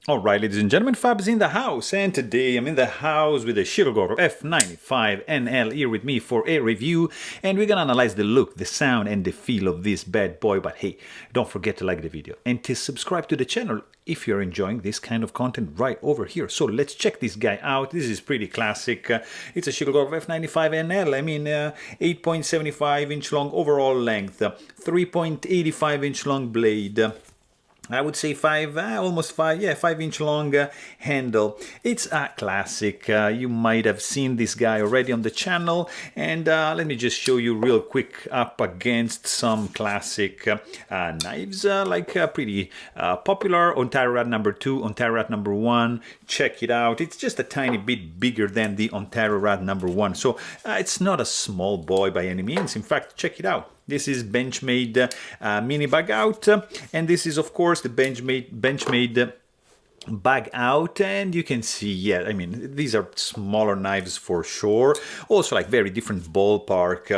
Alright, ladies and gentlemen, Fab's in the house, and today I'm in the house with the Shirogorov F95 NL here with me for a review, and we're gonna analyze the look, the sound, and the feel of this bad boy. But hey, don't forget to like the video and to subscribe to the channel if you're enjoying this kind of content right over here. So let's check this guy out. This is pretty classic. It's a Shirogorov F95 NL. I mean, 8.75 inch long overall length, 3.85 inch long blade. I would say almost 5 inch long handle. It's a classic. You might have seen this guy already on the channel, and let me just show you real quick up against some classic knives, like pretty popular Ontario Rat number 2, Ontario Rat number 1. Check it out. It's just a tiny bit bigger than the Ontario Rat number 1, so it's not a small boy by any means. In fact, check it out. This is Benchmade mini bag out, and this is of course the Benchmade bag out, and you can see, yeah, I mean, these are smaller knives for sure, also like very different ballpark.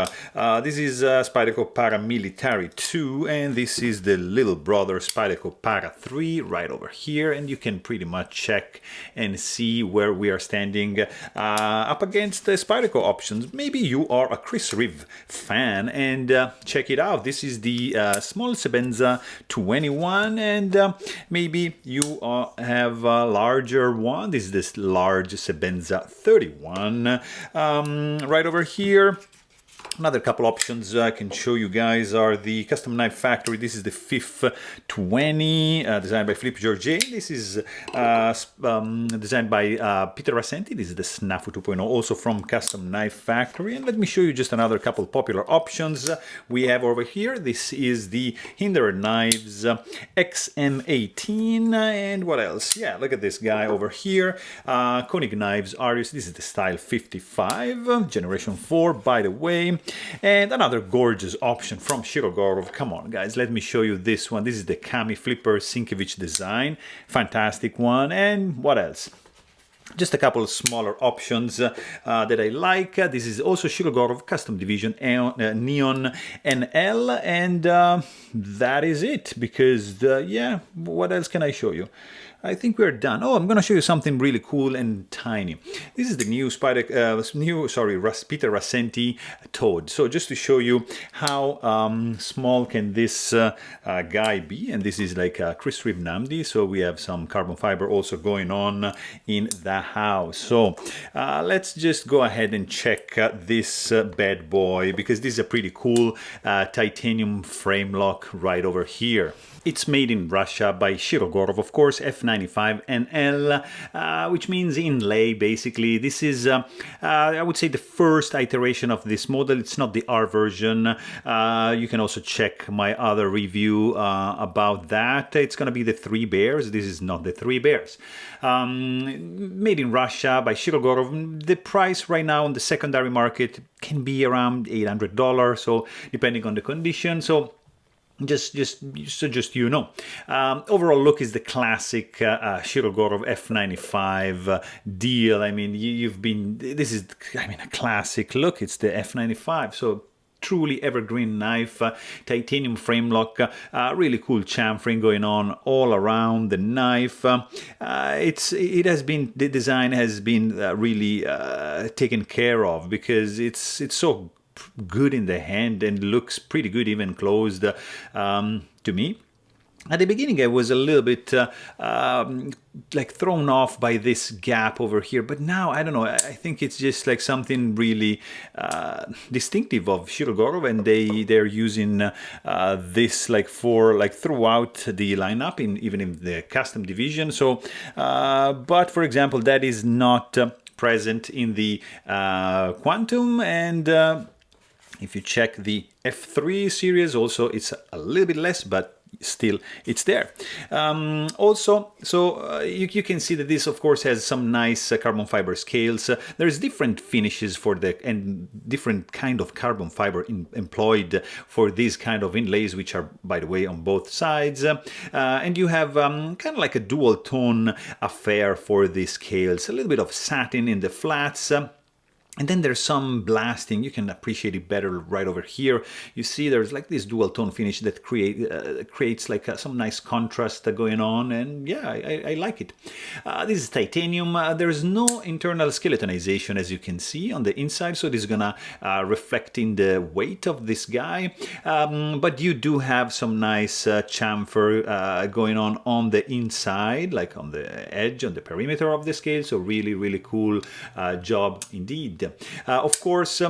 This is Spyderco Paramilitary 2, and this is the little brother Spyderco Para 3 right over here, and you can pretty much check and see where we are standing up against the Spyderco options. Maybe you are a Chris Riv fan, and check it out. This is the small Sebenza 21, and maybe you have a larger one. This is this large Sebenza 31 right over here. Another couple options I can show you guys are the Custom Knife Factory. This is the FIF 20, designed by Philippe Georget. This is designed by Peter Rassenti. This is the Snafu 2.0, also from Custom Knife Factory. And let me show you just another couple popular options we have over here. This is the Hinderer Knives XM18. And what else? Yeah, look at this guy over here. Koenig Knives Arius. This is the Style 55, Generation 4, by the way. And another gorgeous option from Shirogorov. Come on, guys, let me show you this one. This is the Kami Flipper Sienkiewicz design. Fantastic one. And what else? Just a couple of smaller options that I like. This is also Shirogorov Custom Division Neon NL, and that is it, because, yeah, what else can I show you? I think we're done. Oh, I'm going to show you something really cool and tiny. This is the new Peter Rassenti Toad. So just to show you how small can this guy be, and this is like Chris Riv Namdi. So we have some carbon fiber also going on in the house. So let's just go ahead and check this bad boy, because this is a pretty cool titanium frame lock right over here. It's made in Russia by Shirogorov, of course, F95 NL, which means inlay, basically. This is, I would say, the first iteration of this model. It's not the R version. You can also check my other review about that. It's going to be the 3 Bears. This is not the 3 Bears. Made in Russia by Shirogorov. The price right now on the secondary market can be around $800, so depending on the condition. So just you know, overall look is the classic Shirogorov F95 deal. I mean, this is, I mean, a classic look. It's the F95, so truly evergreen knife, titanium frame lock, really cool chamfering going on all around the knife. The design has been really taken care of, because it's so good in the hand and looks pretty good even closed to me. At the beginning I was a little bit like thrown off by this gap over here, but now I don't know, I think it's just like something really distinctive of Shirogorov, and they're using this like throughout the lineup, even in the custom division. So but for example, that is not present in the Quantum, and if you check the F3 series, also it's a little bit less, but still it's there. Also, so you can see that this of course has some nice carbon fiber scales. There's different finishes for and different kind of carbon fiber employed for these kind of inlays, which are, by the way, on both sides. And you have kind of like a dual tone affair for the scales, a little bit of satin in the flats, And then there's some blasting. You can appreciate it better right over here. You see there's like this dual tone finish that creates like some nice contrast going on. And yeah, I like it. This is titanium. There's no internal skeletonization, as you can see on the inside. So this is gonna reflect in the weight of this guy. But you do have some nice chamfer going on the inside, like on the edge, on the perimeter of the scale. So really, really cool job indeed. Of course,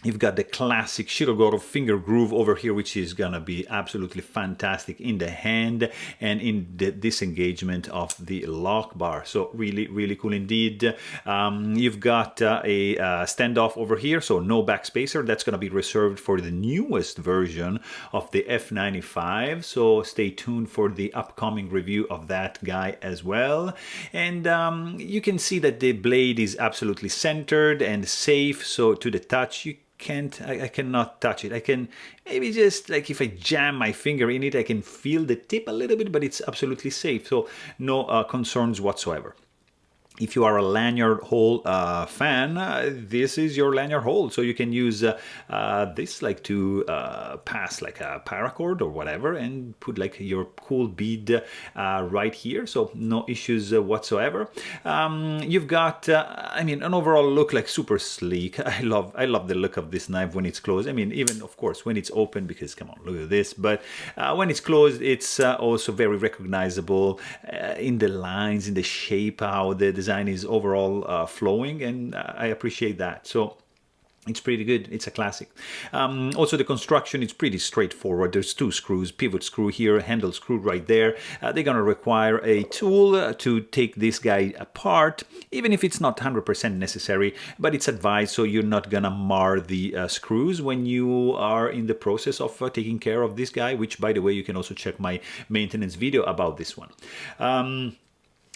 you've got the classic Shirogorov finger groove over here, which is gonna be absolutely fantastic in the hand and in the disengagement of the lock bar. So really, really cool indeed. You've got a standoff over here, so no backspacer. That's gonna be reserved for the newest version of the F95. So stay tuned for the upcoming review of that guy as well. And you can see that the blade is absolutely centered and safe. So to the touch, I cannot touch it. I can maybe just like if I jam my finger in it, I can feel the tip a little bit, but it's absolutely safe. So no concerns whatsoever. If you are a Lanyard Hold fan, this is your Lanyard Hold. So you can use this like to pass like a paracord or whatever and put like your cool bead right here. So no issues whatsoever. You've got, I mean, an overall look like super sleek. I love the look of this knife when it's closed. I mean, even of course when it's open, because come on, look at this. But when it's closed, it's also very recognizable in the lines, in the shape, how the design is overall flowing, and I appreciate that. So it's pretty good. It's a classic. Also, the construction is pretty straightforward. There's two screws, pivot screw here, handle screw right there. They're going to require a tool to take this guy apart, even if it's not 100% necessary, but it's advised so you're not going to mar the screws when you are in the process of taking care of this guy, which, by the way, you can also check my maintenance video about this one.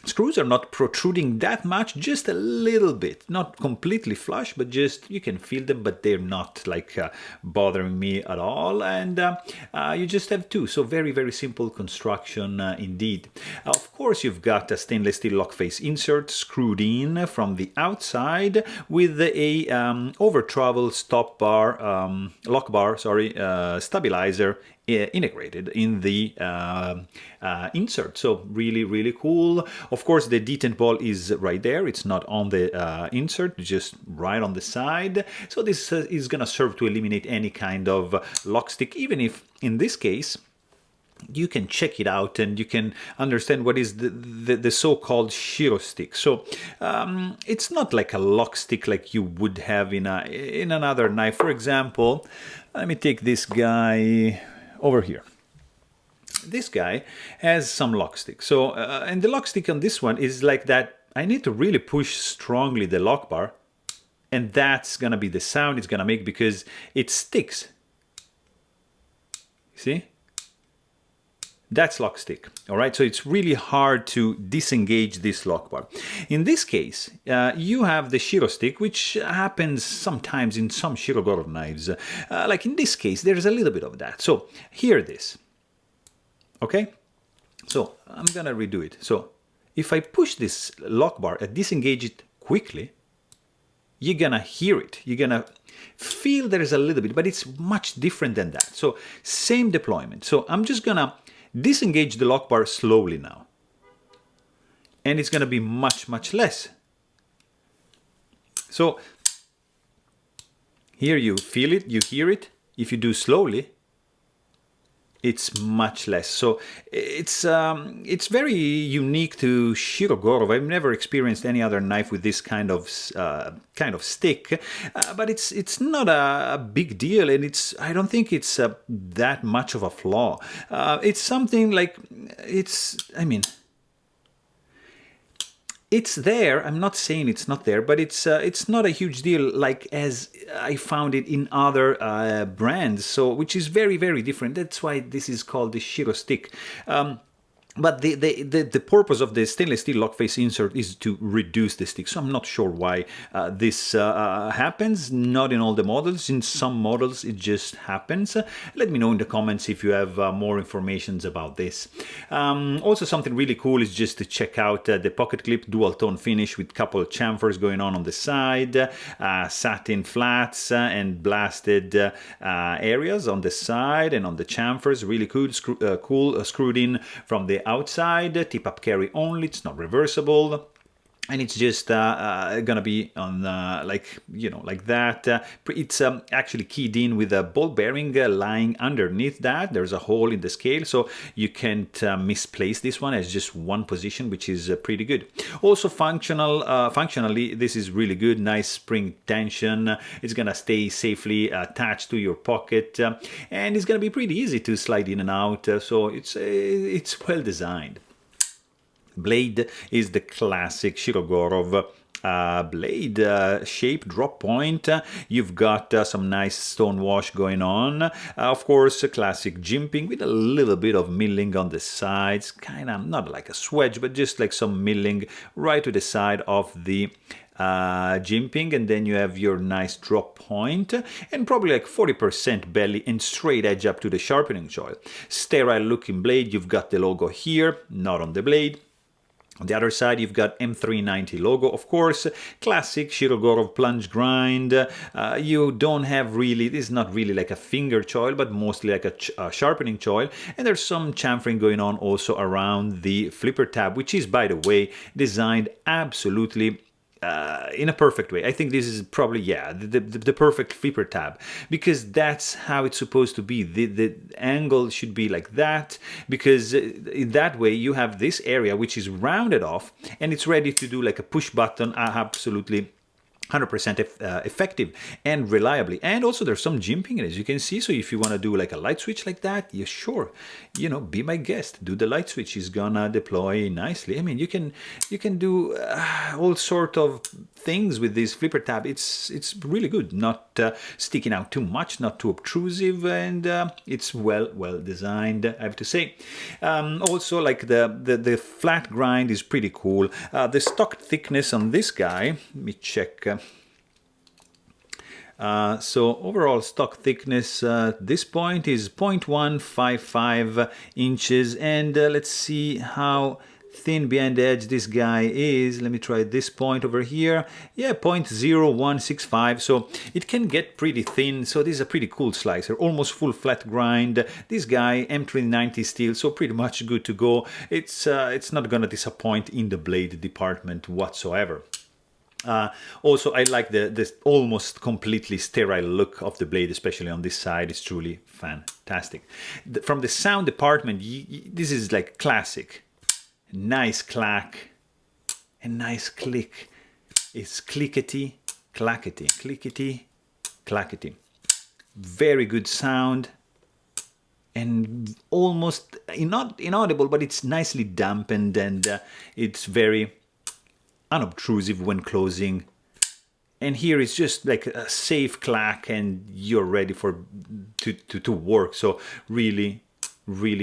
Screws are not protruding that much, just a little bit, not completely flush, but just you can feel them, but they're not like bothering me at all. And you just have two, so very, very simple construction indeed. Of course, you've got a stainless steel lock face insert screwed in from the outside with a over travel stop bar, lock bar, sorry, stabilizer integrated in the insert. So really, really cool. Of course, the detent ball is right there. It's not on the insert, just right on the side. So this is going to serve to eliminate any kind of lock stick, even if in this case you can check it out and you can understand what is the so-called Shiro stick. So it's not like a lock stick like you would have in another knife. For example, let me take this guy over here. This guy has some lock stick. So and the lock stick on this one is like that. I need to really push strongly the lock bar, and that's gonna be the sound it's gonna make because it sticks. See? That's lock stick, all right? So it's really hard to disengage this lock bar. In this case, you have the Shiro stick, which happens sometimes in some Shirogorov knives. Like in this case, there's a little bit of that. So hear this, okay? So I'm gonna redo it. So if I push this lock bar and disengage it quickly, you're gonna hear it. You're gonna feel there is a little bit, but it's much different than that. So same deployment. So I'm just gonna disengage the lock bar slowly now. And it's gonna be much, much less. So here you feel it, you hear it. If you do slowly, it's much less. So it's very unique to Shirogorov. I've never experienced any other knife with this kind of stick, but it's not a big deal, and I don't think it's that much of a flaw. It's something like I mean, it's there. I'm not saying it's not there, but it's not a huge deal like as I found it in other brands. So which is very, very different. That's why this is called the Shiro stick. but the purpose of the stainless steel lock face insert is to reduce the stick. So I'm not sure why this happens. Not in all the models. In some models it just happens. Let me know in the comments if you have more information about this. Also, something really cool is just to check out the pocket clip dual tone finish with couple of chamfers going on the side, satin flats and blasted areas on the side and on the chamfers. Really cool, cool, screwed in from the outside, tip up carry only, it's not reversible, and it's just gonna be on like, you know, like that. It's actually keyed in with a ball bearing lying underneath that. There's a hole in the scale, so you can't misplace this one as just one position, which is pretty good. Also functionally, this is really good. Nice spring tension. It's gonna stay safely attached to your pocket, and it's gonna be pretty easy to slide in and out. So it's well designed. Blade is the classic Shirogorov blade shape, drop point. You've got some nice stone wash going on. Of course, a classic jimping with a little bit of milling on the sides, kind of not like a swedge, but just like some milling right to the side of the jimping, and then you have your nice drop point and probably like 40% belly and straight edge up to the sharpening choil. Sterile looking blade. You've got the logo here, not on the blade. On the other side, you've got M390 logo, of course, classic Shirogorov plunge grind. You don't have really, this is not really like a finger choil, but mostly like a sharpening choil. And there's some chamfering going on also around the flipper tab, which is, by the way, designed absolutely in a perfect way. I think this is probably, yeah, the perfect flipper tab, because that's how it's supposed to be. The angle should be like that, because in that way you have this area which is rounded off and it's ready to do like a push button absolutely 100% effective and reliably. And also there's some jimping as you can see, so if you want to do like a light switch like that, you sure, you know, be my guest, do the light switch, is gonna deploy nicely. I mean, you can do all sort of things with this flipper tab. It's really good, not sticking out too much, not too obtrusive, and it's well designed, I have to say. Also, like the flat grind is pretty cool. The stock thickness on this guy, let me check. So overall stock thickness at this point is 0.155 inches, and let's see how thin behind the edge this guy is. Let me try this point over here. Yeah, 0.0165, so it can get pretty thin. So this is a pretty cool slicer, almost full flat grind. This guy M390 steel, so pretty much good to go. It's not gonna disappoint in the blade department whatsoever. Also, I like the almost completely sterile look of the blade, especially on this side. It's truly fantastic. From the sound department, this is like classic. Nice clack and nice click. It's clickety, clackety, clickety, clackety. Very good sound and almost not inaudible, but it's nicely dampened, and it's very unobtrusive when closing. And here it's just like a safe clack and you're ready for to work. So really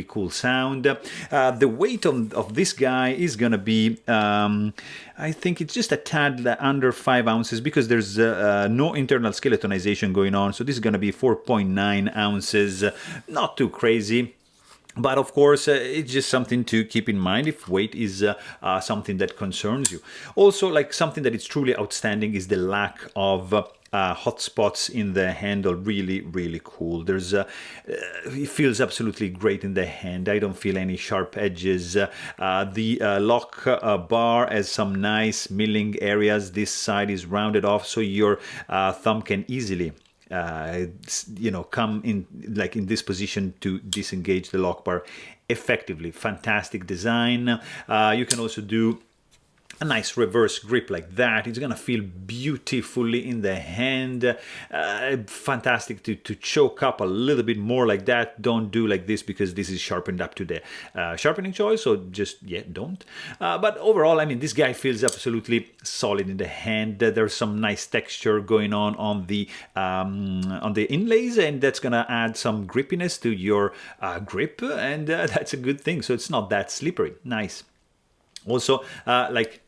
cool sound. The weight of this guy is gonna be I think it's just a tad under 5 ounces, because there's no internal skeletonization going on, so this is gonna be 4.9 ounces. Not too crazy. But of course, it's just something to keep in mind if weight is something that concerns you. Also, like something that is truly outstanding is the lack of hot spots in the handle. Really cool. There's it feels absolutely great in the hand. I don't feel any sharp edges. The lock bar has some nice milling areas. This side is rounded off, so your thumb can easily you know, come in like in this position to disengage the lock bar effectively. Fantastic design. You can also do a nice reverse grip like that. It's gonna feel beautifully in the hand. Fantastic to choke up a little bit more like that. Don't do like this because this is sharpened up to the sharpening choice, so just, yeah, don't. But overall, I mean, this guy feels absolutely solid in the hand. There's some nice texture going on the inlays, and that's gonna add some grippiness to your grip, and that's a good thing. So it's not that slippery. Nice. Also, like,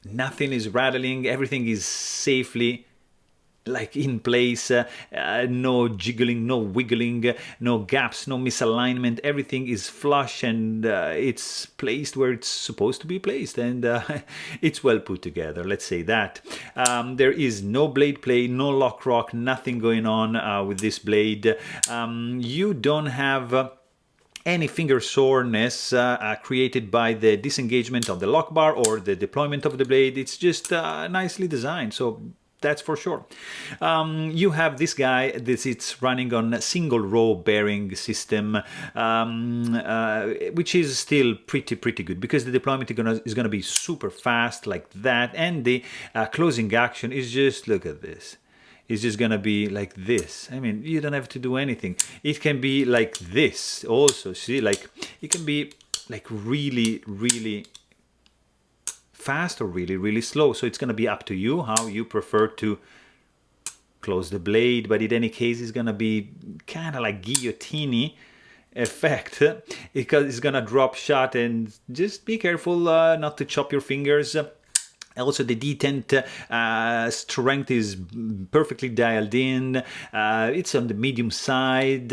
nothing is rattling, everything is safely like in place, no jiggling, no wiggling, no gaps, no misalignment. Everything is flush, and it's placed where it's supposed to be placed, and it's well put together, let's say that. There is no blade play, no lock rock, nothing going on with this blade. You don't have any finger soreness created by the disengagement of the lock bar or the deployment of the blade. It's just nicely designed, so that's for sure. You have this guy, it's running on a single row bearing system, which is still pretty good, because the deployment is gonna be super fast like that, and the closing action is just, look at this. It's just gonna be like this. I mean, you don't have to do anything. It can be like this also, see, like it can be like really fast or really slow. So it's gonna be up to you how you prefer to close the blade, but in any case it's gonna be kind of like guillotine effect, because it's gonna drop shot, and just be careful not to chop your fingers. Also, the detent strength is perfectly dialed in. It's on the medium side,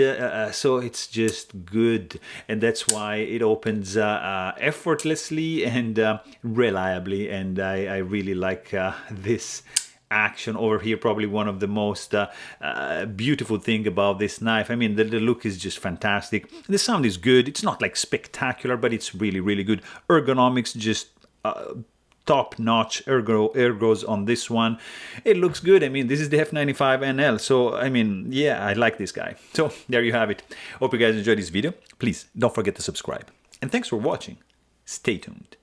so it's just good, and that's why it opens effortlessly and reliably, and I really like this action over here. Probably one of the most beautiful thing about this knife. I mean, the look is just fantastic. The sound is good. It's not like spectacular, but it's really good. Ergonomics just top-notch ergos on this one. It looks good. I mean, this is the F95 NL, so I mean, yeah, I like this guy. So there you have it. Hope you guys enjoyed this video. Please don't forget to subscribe, and thanks for watching. Stay tuned.